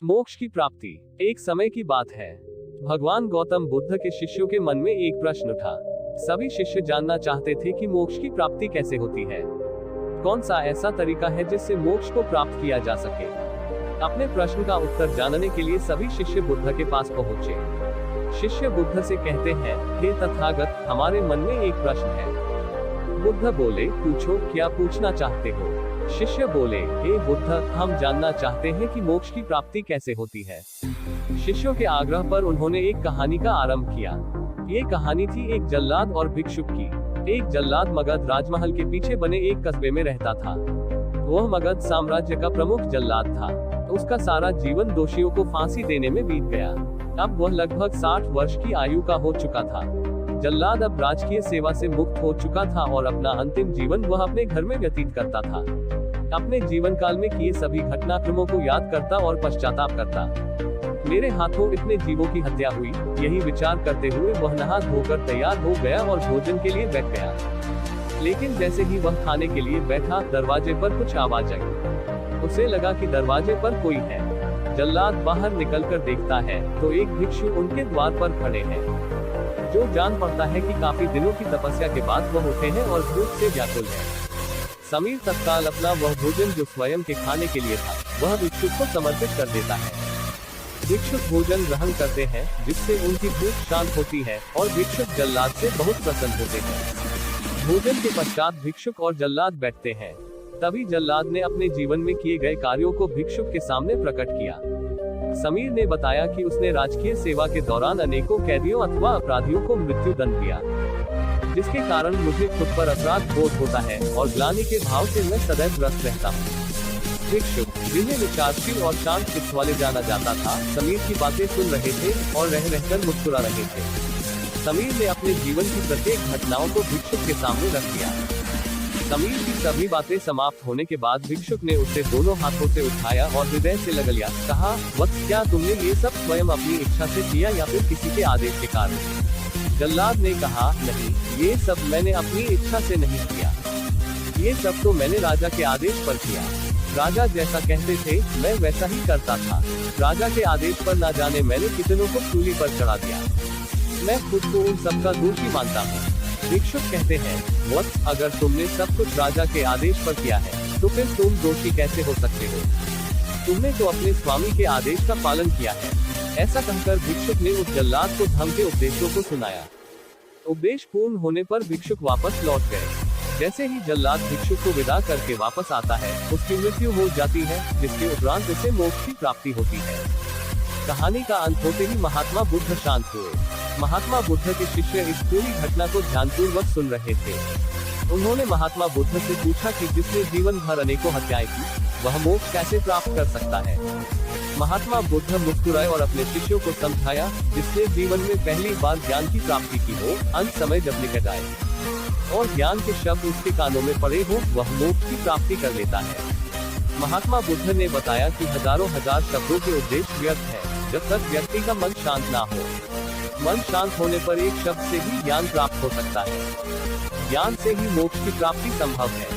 मोक्ष की प्राप्ति। एक समय की बात है, भगवान गौतम बुद्ध के शिष्यों के मन में एक प्रश्न उठा। सभी शिष्य जानना चाहते थे कि मोक्ष की प्राप्ति कैसे होती है, कौन सा ऐसा तरीका है जिससे मोक्ष को प्राप्त किया जा सके। अपने प्रश्न का उत्तर जानने के लिए सभी शिष्य बुद्ध के पास पहुंचे। शिष्य बुद्ध से कहते हैं, हे तथागत, हमारे मन में एक प्रश्न है। बुद्ध बोले, पूछो, क्या पूछना चाहते हो। शिष्य बोले, हे बुद्ध, हम जानना चाहते हैं कि मोक्ष की प्राप्ति कैसे होती है। शिष्यों के आग्रह पर उन्होंने एक कहानी का आरंभ किया। ये कहानी थी एक जल्लाद और भिक्षुक की। एक जल्लाद मगध राजमहल के पीछे बने एक कस्बे में रहता था। वह मगध साम्राज्य का प्रमुख जल्लाद था। उसका सारा जीवन दोषियों को फांसी देने में बीत गया। अब वह लगभग 60 वर्ष की आयु का हो चुका था। जल्लाद अब राजकीय सेवा से मुक्त हो चुका था और अपना अंतिम जीवन वह अपने घर में व्यतीत करता था। अपने जीवन काल में किए सभी घटनाक्रमों को याद करता और पश्चाताप करता। मेरे हाथों इतने जीवों की हत्या हुई, यही विचार करते हुए वह नहा धोकर तैयार हो गया और भोजन के लिए बैठ गया। लेकिन जैसे ही वह खाने के लिए बैठा, दरवाजे पर कुछ आवाज आई। उसे लगा कि दरवाजे पर कोई है। जल्लाद बाहर निकलकर देखता है तो एक भिक्षु उनके द्वार पर खड़े हैं, जो जान पड़ता है कि काफी दिनों की तपस्या के बाद वह उठे हैं और भूख से व्याकुल है। समीर तत्काल अपना वह भोजन जो स्वयं के खाने के लिए था, वह भिक्षुक को समर्पित कर देता है। भिक्षुक भोजन ग्रहण करते हैं, जिससे उनकी भूख शांत होती है और भिक्षुक जल्लाद से बहुत प्रसन्न होते हैं। भोजन के पश्चात भिक्षुक और जल्लाद बैठते हैं। तभी जल्लाद ने अपने जीवन में किए गए कार्यों को भिक्षुक के सामने प्रकट किया। समीर ने बताया कि उसने राजकीय सेवा के दौरान अनेकों कैदियों अथवा अपराधियों को मृत्यु दंड दिया, जिसके कारण मुझे खुद पर अपराध बोध होता है और ग्लानि के भाव से मैं सदैव ग्रस्त रहता हूँ। भिक्षुक, जिन्हें विचारशील और शांत चित्त वाले जाना जाता था, समीर की बातें सुन रहे थे और रह रहकर मुस्कुरा रहे थे। समीर ने अपने जीवन की प्रत्येक घटनाओं को भिक्षुक के सामने रख दिया। समीर की सभी बातें समाप्त होने के बाद भिक्षुक ने उसे दोनों हाथों से उठाया और हृदय से लगा लिया। कहा, वत्स, क्या तुमने ये सब स्वयं अपनी इच्छा से किया या फिर किसी के आदेश के कारण। जल्लाद ने कहा, नहीं, ये सब मैंने अपनी इच्छा से नहीं किया। ये सब तो मैंने राजा के आदेश पर किया। राजा जैसा कहते थे, मैं वैसा ही करता था। राजा के आदेश पर ना जाने मैंने कितनों को सूली पर चढ़ा दिया। मैं खुद को उन सबका दोषी मानता हूँ। भिक्षुक कहते हैं, वत्स, अगर तुमने सब कुछ राजा के आदेश पर किया है, तो फिर तुम दोषी कैसे हो सकते हो। तुमने तो अपने स्वामी के आदेश का पालन किया है। ऐसा कहकर भिक्षुक ने उस जल्लाद को धर्म के उपदेशों को सुनाया। उपदेश पूर्ण होने पर भिक्षुक वापस लौट गए। जैसे ही जल्लाद भिक्षुक को विदा करके वापस आता है, उसकी मृत्यु हो जाती है, जिसके उपरांत उसे मोक्ष की प्राप्ति होती है। कहानी का अंत होते ही महात्मा बुद्ध शांत हुए। महात्मा बुद्ध के शिष्य इस पूरी घटना को ध्यानपूर्वक सुन रहे थे। उन्होंने महात्मा बुद्ध से पूछा कि जिसने जीवन भर अनेकों हत्याएं की, वह मोक्ष कैसे प्राप्त कर सकता है। महात्मा बुद्ध मुस्कुराए और अपने शिष्यों को समझाया, जिसने जीवन में पहली बार ज्ञान की प्राप्ति की हो, अंत समय जब निकट आए और ज्ञान के शब्द उसके कानों में पड़े हो, वह मोक्ष की प्राप्ति कर लेता है। महात्मा बुद्ध ने बताया कि हजारों हजार शब्दों के उद्देश्य व्यर्थ है, जब तक व्यक्ति का मन शांत ना हो। मन शांत होने पर एक शब्द से ही ज्ञान प्राप्त हो सकता है। ज्ञान से ही मोक्ष की प्राप्ति संभव है।